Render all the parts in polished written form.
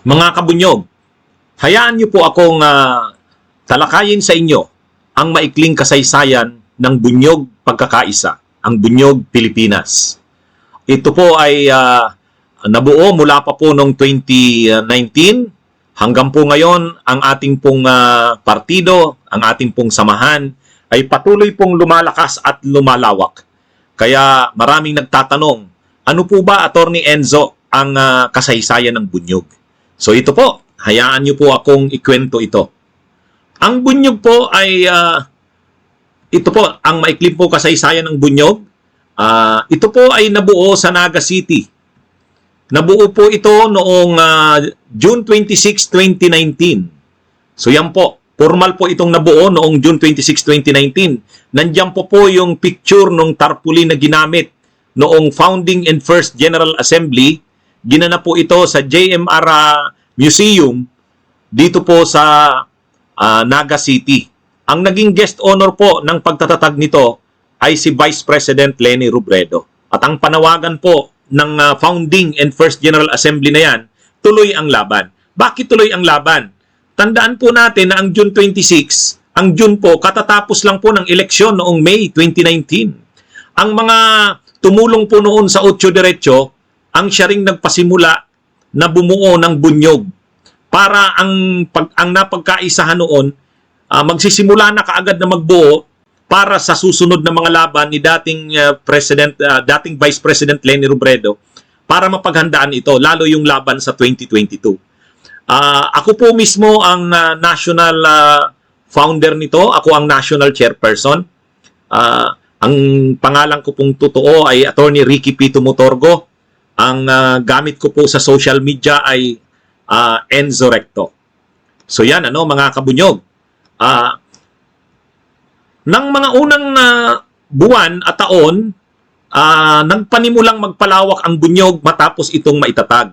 Mga kabunyog, hayaan niyo po akong talakayin sa inyo ang maikling kasaysayan ng bunyog pagkakaisa, ang bunyog Pilipinas. Ito po ay nabuo mula pa po noong 2019 hanggang po ngayon ang ating pong partido, ang ating pong samahan ay patuloy pong lumalakas at lumalawak. Kaya maraming nagtatanong, ano po ba, Attorney Enzo, ang kasaysayan ng bunyog? So ito po, hayaan niyo po akong ikwento ito. Ang bunyog po ay, ito po, ang maikli po kasaysayan ng bunyog. Ito po ay nabuo sa Naga City. Nabuo po ito noong June 26, 2019. So yan po, formal po itong nabuo noong June 26, 2019. Nandiyan po yung picture ng tarpaulin na ginamit noong Founding and First General Assembly. Ginanap po ito sa JMR Museum dito po sa Naga City. Ang naging guest honor po ng pagtatatag nito ay si Vice President Leni Robredo. At ang panawagan po ng Founding and First General Assembly na yan, tuloy ang laban. Bakit tuloy ang laban? Tandaan po natin na ang June 26, ang June po, katatapos lang po ng eleksyon noong May 2019. Ang mga tumulong po noon sa 8 Diretso, ang siya ring nagpasimula na bumuo ng bunyog para ang napagkaisahan noon magsisimula na kaagad na magbuo para sa susunod na mga laban ni dating dating Vice President Leni Robredo para mapaghandaan ito, lalo yung laban sa 2022. Ako po mismo ang national founder nito, ako ang national chairperson. Ang pangalan ko pong totoo ay Attorney Ricky P. Tumutorgo. Ang gamit ko po sa social media ay Enzo Recto. So yan, mga kabunyog. Nang mga unang buwan at taon, nagpanimulang magpalawak ang bunyog matapos itong maitatag.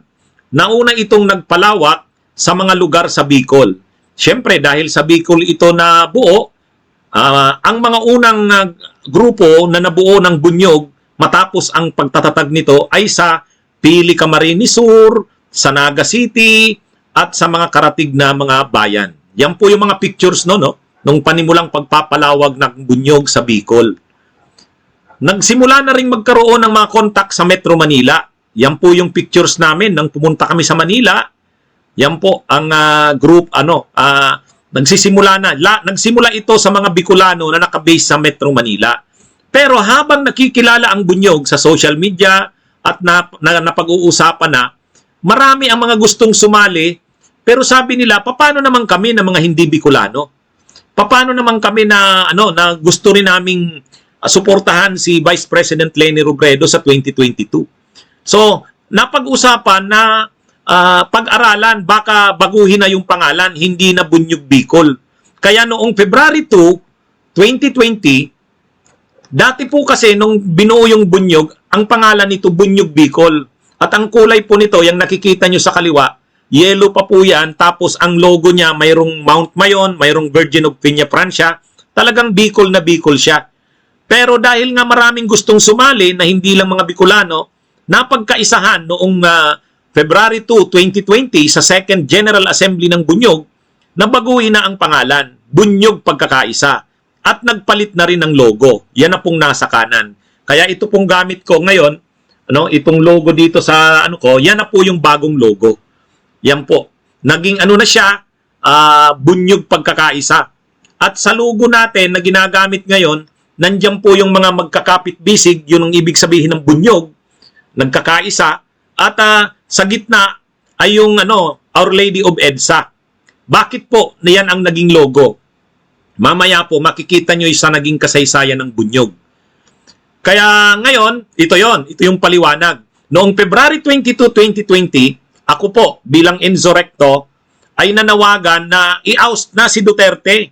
Nauna itong nagpalawak sa mga lugar sa Bicol. Siyempre, dahil sa Bicol ito na buo, ang mga unang grupo na nabuo ng bunyog matapos ang pagtatatag nito ay sa Pili, Camarines Sur, sa Naga City, at sa mga karatig na mga bayan. Yan po yung mga pictures nung panimulang pagpapalawag ng bunyog sa Bicol. Nagsimula na rin magkaroon ng mga kontak sa Metro Manila. Yan po yung pictures namin nang pumunta kami sa Manila. Yan po ang group, nagsisimula na. Nagsimula ito sa mga Bicolano na nakabase sa Metro Manila. Pero habang nakikilala ang bunyog sa social media at napag-uusapan na, marami ang mga gustong sumali, pero sabi nila, paano naman kami na mga hindi Bicolano? Paano naman kami na gusto rin naming suportahan si Vice President Leni Robredo sa 2022? So, napag-usapan na pag-aralan, baka baguhin na yung pangalan, hindi na Bunyog Bicol. Kaya noong February 2, 2020, dati po kasi nung binuo yung bunyog, ang pangalan nito Bunyog Bicol. At ang kulay po nito, yung nakikita nyo sa kaliwa, yellow pa po yan. Tapos ang logo niya, mayroong Mount Mayon, mayroong Virgin of Peña Francia. Talagang Bicol na Bicol siya. Pero dahil nga maraming gustong sumali na hindi lang mga Bicolano, napagkaisahan noong February 2, 2020 sa Second General Assembly ng Bunyog, nabaguhin na ang pangalan, Bunyog Pagkakaisa. At nagpalit na rin ng logo. Yan na pong nasa kanan. Kaya ito pong gamit ko ngayon, itong logo dito sa yan na po yung bagong logo. Yan po. Naging na siya, Bunyog Pagkakaisa. At sa logo natin na ginagamit ngayon, nandiyan po yung mga magkakapit-bisig, yun ang ibig sabihin ng bunyog, nagkakaisa. At sa gitna ay yung Our Lady of EDSA. Bakit po na yan ang naging logo? Mamaya po, makikita nyo isa naging kasaysayan ng bunyog. Kaya ngayon, ito yung paliwanag. Noong February 22, 2020, ako po bilang Enzo Recto ay nanawagan na i-oust na si Duterte.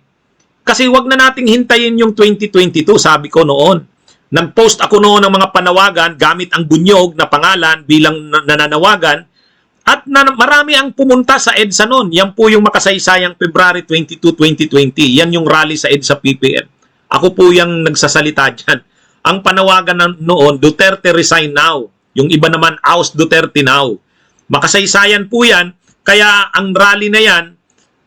Kasi wag na nating hintayin yung 2022, sabi ko noon. Nag-post ako noon ng mga panawagan gamit ang bunyog na pangalan bilang nananawagan. At marami ang pumunta sa EDSA noon. Yan po yung makasaysayang February 22, 2020. Yan yung rally sa EDSA PPM. Ako po yung nagsasalita dyan. Ang panawagan noon, Duterte resign now. Yung iba naman, oust Duterte now. Makasaysayan po yan Kaya ang rally na yan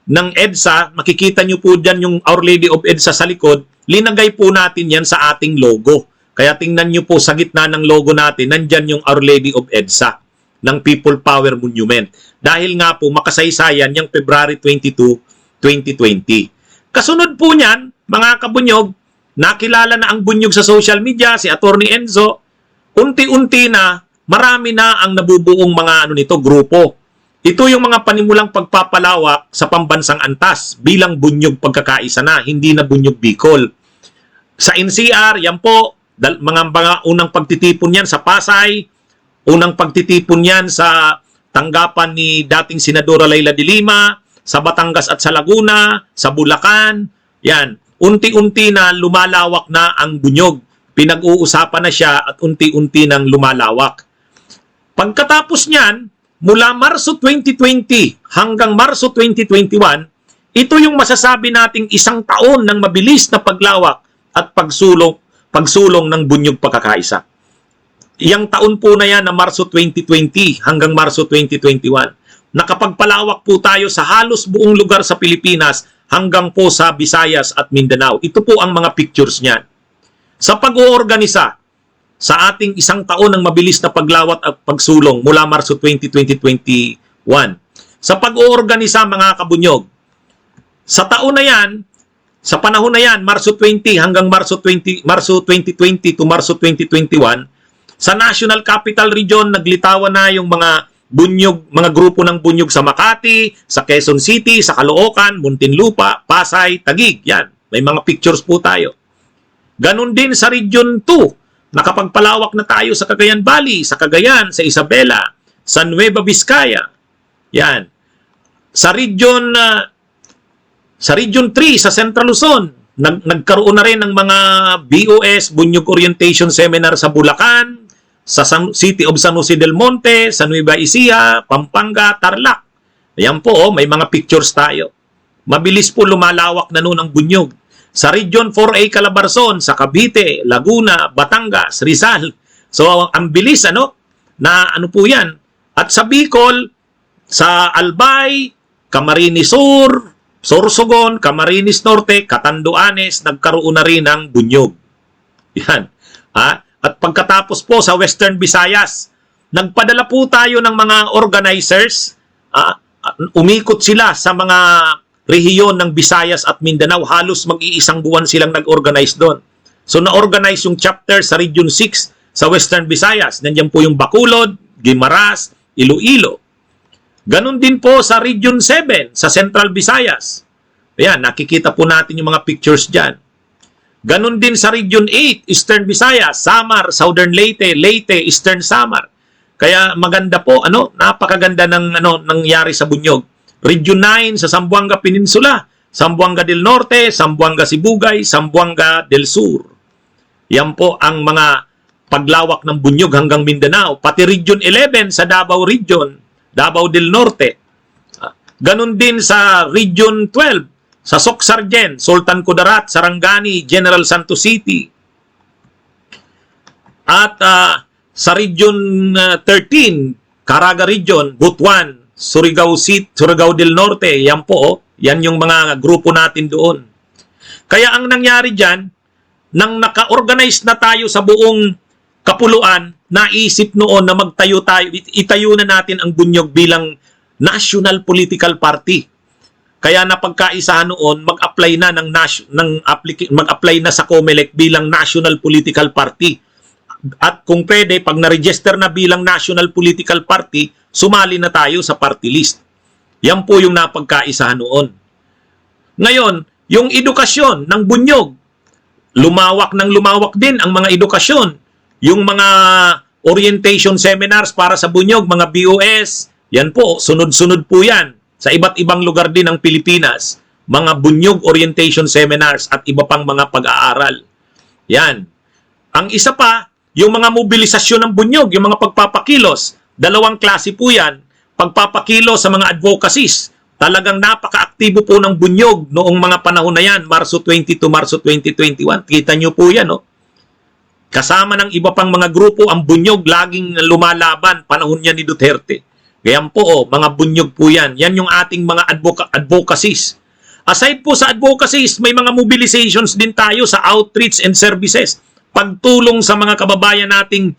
ng EDSA, makikita nyo po dyan yung Our Lady of EDSA sa likod, linagay po natin yan sa ating logo. Kaya tingnan nyo po sa gitna ng logo natin, nandyan yung Our Lady of EDSA ng People Power Monument. Dahil nga po makasaysayan yung February 22, 2020. Kasunod po niyan, mga kabunyog, nakilala na ang bunyog sa social media, si Attorney Enzo, unti-unti na, marami na ang nabubuong mga grupo. Ito yung mga panimulang pagpapalawak sa pambansang antas bilang bunyog pagkakaisa na, hindi na bunyog Bicol. Sa NCR, yan po, mga unang pagtitipon yan sa Pasay, unang pagtitipon yan sa tanggapan ni dating Senadora Leila de Lima, sa Batangas at sa Laguna, sa Bulacan, yan. Unti-unti na lumalawak na ang bunyog. Pinag-uusapan na siya at unti-unti nang lumalawak. Pagkatapos niyan, mula Marso 2020 hanggang Marso 2021, ito yung masasabi nating isang taon ng mabilis na paglawak at pagsulong ng bunyog pagkakaisa. Iyang taon po na yan na Marso 2020 hanggang Marso 2021. Nakapagpalawak po tayo sa halos buong lugar sa Pilipinas hanggang po sa Visayas at Mindanao. Ito po ang mga pictures niyan. Sa pag-oorganisa sa ating isang taon ng mabilis na paglawak at pagsulong mula Marso 2021. Sa pag-oorganisa mga kabunyog, sa taon na yan, sa panahon na yan, Marso 20 hanggang Marso 2020 to Marso 2021, sa National Capital Region, naglitawan na yung mga bunyog, mga grupo ng bunyog sa Makati, sa Quezon City, sa Caloocan, Muntinlupa, Pasay, Taguig. Yan. May mga pictures po tayo. Ganon din sa Region 2. Nakapagpalawak na tayo sa Cagayan Valley, sa Cagayan, sa Isabela, sa Nueva Vizcaya. Yan. Sa Region 3, sa Central Luzon, nagkaroon na rin ng mga BOS, Bunyog Orientation Seminar sa Bulacan, sa City of San Jose del Monte, sa Nueva Ecija, Pampanga, Tarlac. Ayan po, may mga pictures tayo. Mabilis po lumalawak na noon ang bunyog. Sa Region 4A Calabarzon, sa Cavite, Laguna, Batangas, Rizal. So, ang bilis, na po yan. At sa Bicol, sa Albay, Camarines Sur, Sorsogon, Camarines Norte, Catanduanes, nagkaroon na rin ng bunyog. Yan. At pagkatapos po sa Western Visayas, nagpadala po tayo ng mga organizers, umikot sila sa mga rehiyon ng Visayas at Mindanao, halos mag-iisang buwan silang nag-organize doon. So na-organize yung chapter sa Region 6 sa Western Visayas. Nandiyan po yung Bacolod, Guimaras, Iloilo. Ganon din po sa Region 7 sa Central Visayas. Ayan, nakikita po natin yung mga pictures dyan. Ganon din sa Region 8, Eastern Visayas, Samar, Southern Leyte, Leyte, Eastern Samar. Kaya maganda po, napakaganda ng nangyari sa bunyog. Region 9 sa Zamboanga Peninsula, Zamboanga del Norte, Zamboanga Sibugay, Zamboanga del Sur. Yan po ang mga paglawak ng bunyog hanggang Mindanao. Pati Region 11 sa Davao Region, Davao del Norte. Ganon din sa Region 12, sa Socsargen, Sultan Kudarat, Sarangani, General Santos City. At sa Region 13, Caraga Region, Butuan, Surigao City, Surigao del Norte, yan po, yan yung mga grupo natin doon. Kaya ang nangyari dyan, nang naka-organize na tayo sa buong kapuluan, naisip noon na itayo na natin ang bunyog bilang National Political Party. Kaya napagkaisahan noon, mag-apply na mag-apply na sa COMELEC bilang National Political Party. At kung pwede, pag na-register na bilang National Political Party, sumali na tayo sa party list. Yan po yung napagkaisahan noon. Ngayon, yung edukasyon ng bunyog, lumawak din ang mga edukasyon. Yung mga orientation seminars para sa bunyog, mga BOS, yan po, sunod-sunod po yan. Sa iba't ibang lugar din ng Pilipinas, mga bunyog orientation seminars at iba pang mga pag-aaral. Yan. Ang isa pa, yung mga mobilisasyon ng bunyog, yung mga pagpapakilos, dalawang klase po yan. Pagpapakilos sa mga advocacies. Talagang napaka-aktibo po ng bunyog noong mga panahon na yan, Marso 20 to Marso 2021. Kita nyo po yan, Kasama ng iba pang mga grupo, ang bunyog laging lumalaban, panahon niya ni Duterte. Kaya po, mga bunyog po yan. Yan yung ating mga advocacies. Aside po sa advocacies, may mga mobilizations din tayo sa outreach and services. Pagtulong sa mga kababayan nating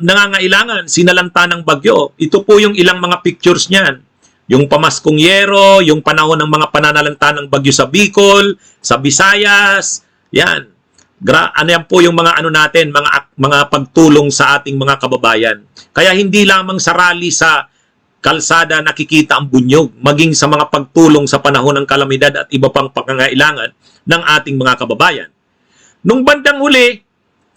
nangangailangan, sinalanta ng bagyo. Ito po yung ilang mga pictures niyan. Yung pamaskong yero, yung panahon ng mga pananalanta ng bagyo sa Bicol, sa Visayas, yan. Ano yan po yung mga ano natin, mga pagtulong sa ating mga kababayan. Kaya hindi lamang sa rally sa kalsada nakikita ang bunyog, maging sa mga pagtulong sa panahon ng kalamidad at iba pang pangangailangan ng ating mga kababayan. Nung bandang huli,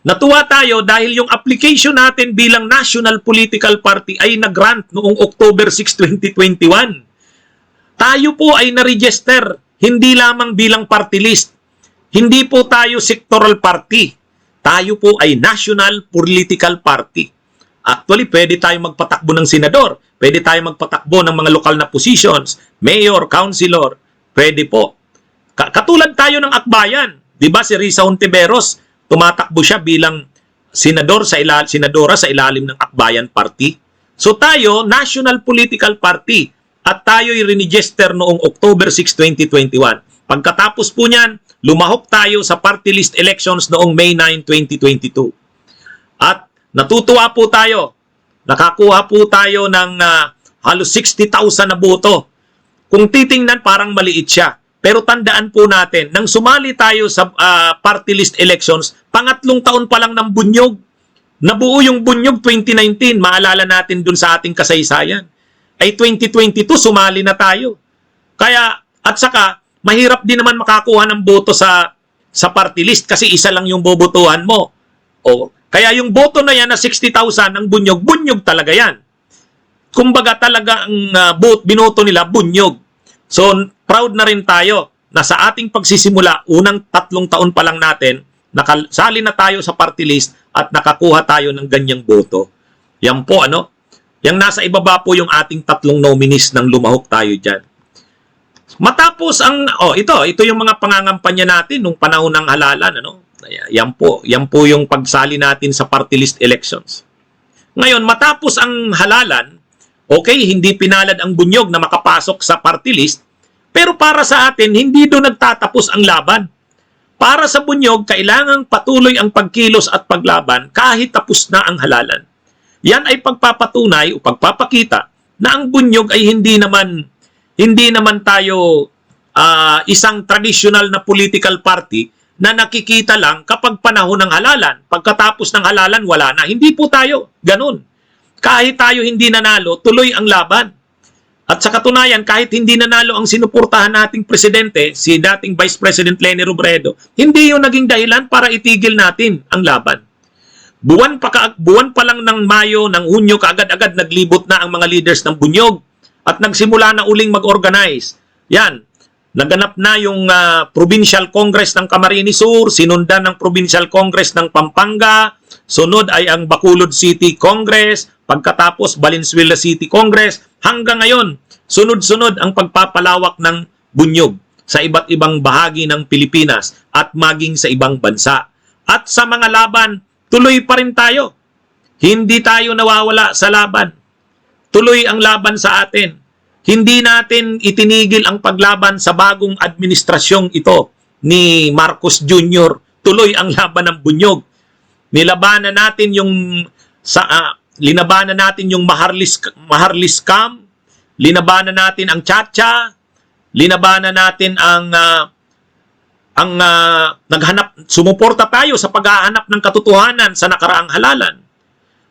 natuwa tayo dahil yung application natin bilang National Political Party ay nag-grant noong October 6, 2021. Tayo po ay na-register, hindi lamang bilang party list. Hindi po tayo sectoral party. Tayo po ay National Political Party. Actually, pwede tayo magpatakbo ng senador. Pwede tayo magpatakbo ng mga lokal na positions, mayor, councilor. Pwede po. Katulad tayo ng Akbayan. Di ba si Risa Hontiveros, tumatakbo siya bilang senadora sa ilalim ng Akbayan Party. So tayo, National Political Party. At tayo'y register noong October 6, 2021. Pagkatapos po niyan, lumahok tayo sa party list elections noong May 9, 2022. At natutuwa po tayo. Nakakuha po tayo ng halos 60,000 na boto. Kung titingnan, parang maliit siya. Pero tandaan po natin, nang sumali tayo sa party list elections, pangatlong taon pa lang ng bunyog. Nabuo yung bunyog 2019, maalala natin dun sa ating kasaysayan. Ay 2022, sumali na tayo. Kaya, at saka, mahirap din naman makakuha ng boto sa party list kasi isa lang yung bobotohan mo. Kaya yung boto na yan na 60,000 ng bunyog, bunyog talaga yan. Kumbaga talaga ang binoto nila, bunyog. So, proud na rin tayo na sa ating pagsisimula, unang 3 taon pa lang natin, nakasali na tayo sa party list at nakakuha tayo ng ganyang boto. Yan po, ano? Yang nasa ibaba po yung ating 3 nominees nang lumahok tayo dyan. Matapos ito yung mga pangangampanya natin nung panahon ng halalan, ano? Yan po yung pagsali natin sa party list elections. Ngayon, matapos ang halalan, okay, hindi pinalad ang bunyog na makapasok sa party list, pero para sa atin, hindi doon nagtatapos ang laban. Para sa bunyog, kailangang patuloy ang pagkilos at paglaban kahit tapos na ang halalan. Yan ay pagpapatunay o pagpapakita na ang bunyog ay hindi naman tayo isang traditional na political party na nakikita lang kapag panahon ng halalan. Pagkatapos ng halalan, wala na. Hindi po tayo ganun. Kahit tayo hindi nanalo, tuloy ang laban. At sa katunayan, kahit hindi nanalo ang sinuportahan nating presidente, si dating Vice President Leni Robredo, hindi yung naging dahilan para itigil natin ang laban. Buwan pa lang ng Mayo, ng Hunyo, kaagad-agad naglibot na ang mga leaders ng bunyog at nagsimula na uling mag-organize. Yan. Naganap na yung Provincial Congress ng Camarines Sur, sinundan ng Provincial Congress ng Pampanga, sunod ay ang Bacolod City Congress, pagkatapos Valenzuela City Congress, hanggang ngayon, sunod-sunod ang pagpapalawak ng bunyog sa iba't ibang bahagi ng Pilipinas at maging sa ibang bansa. At sa mga laban, tuloy pa rin tayo. Hindi tayo nawawala sa laban. Tuloy ang laban sa atin. Hindi natin itinigil ang paglaban sa bagong administrasyong ito ni Marcos Jr. Tuloy ang laban ng bunyog. Linabanan natin yung Maharlis scam, linabanan natin ang Chacha, linabanan natin sumuporta tayo sa paghahanap ng katotohanan sa nakaraang halalan.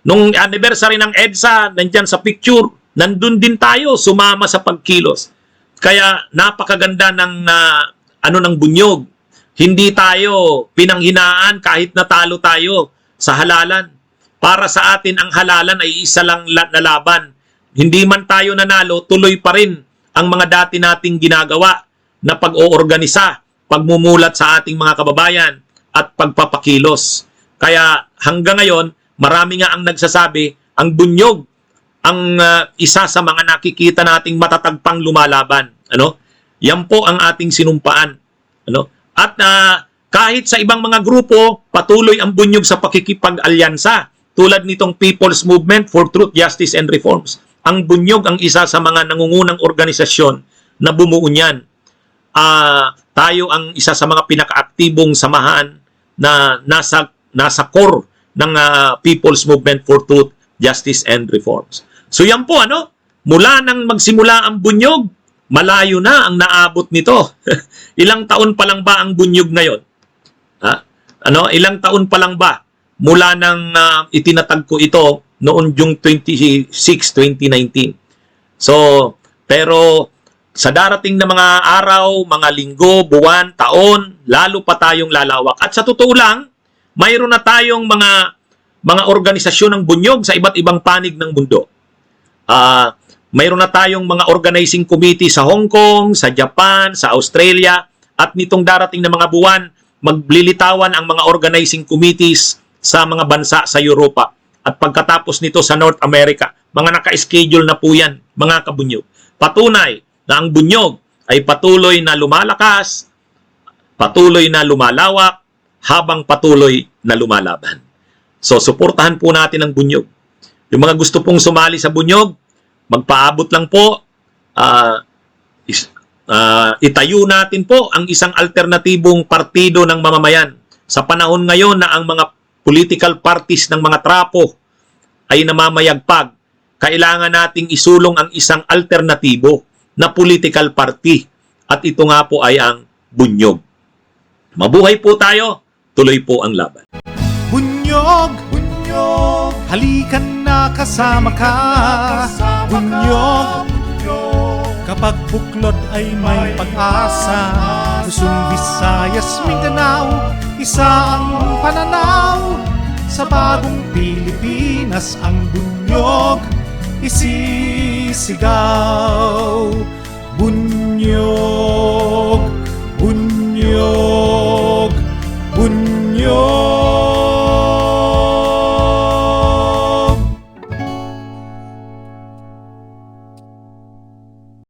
Nung anniversary ng EDSA, nandyan sa picture, nandun din tayo, sumama sa pagkilos. Kaya napakaganda ng bunyog. Hindi tayo pinanghinaan kahit natalo tayo sa halalan. Para sa atin, ang halalan ay isa lang na laban. Hindi man tayo nanalo, tuloy pa rin ang mga dati nating ginagawa na pag-oorganisa, pagmumulat sa ating mga kababayan at pagpapakilos. Kaya hanggang ngayon, marami nga ang nagsasabi, ang bunyog ang isa sa mga nakikita nating matatagpang lumalaban. Yan po ang ating sinumpaan. At kahit sa ibang mga grupo, patuloy ang bunyog sa pakikipag-alyansa tulad nitong People's Movement for Truth, Justice and Reforms. ang Bunyog ang isa sa mga nangungunang organisasyon na bumuo niyan. Tayo ang isa sa mga pinakaaktibong samahan na nasa core ng People's Movement for Truth, Justice and Reforms. So yan po, mula nang magsimula ang Bunyog, malayo na ang naabot nito. Ilang taon pa lang ba ang Bunyog ngayon? Ilang taon pa lang ba mula nang itinatag ko ito noong June 26, 2019? So, pero sa darating na mga araw, mga linggo, buwan, taon, lalo pa tayong lalawak. At sa totoo lang, mayroon na tayong mga organisasyon ng Bunyog sa iba't ibang panig ng mundo. Mayroon na tayong mga organizing committee sa Hong Kong, sa Japan, sa Australia, at nitong darating na mga buwan, maglilitawan ang mga organizing committees sa mga bansa sa Europa. At pagkatapos nito sa North America, mga naka-schedule na po yan, mga kabunyog. Patunay na ang Bunyog ay patuloy na lumalakas, patuloy na lumalawak, habang patuloy na lumalaban. So, suportahan po natin ang Bunyog. Yung mga gusto pong sumali sa Bunyog, magpaabot lang po, itayo natin po ang isang alternatibong partido ng mamamayan. Sa panahon ngayon na ang mga political parties ng mga trapo ay namamayagpag, kailangan nating isulong ang isang alternatibo na political party. At ito nga po ay ang Bunyog. Mabuhay po tayo, tuloy po ang laban. Bunyog, bunyog, halikan na kasama ka. Bunyog, kapag buklod ay may pag-asa. Luzon, Visayas, Mindanao, isa ang pananaw. Sa bagong Pilipinas ang Bunyog isisigaw.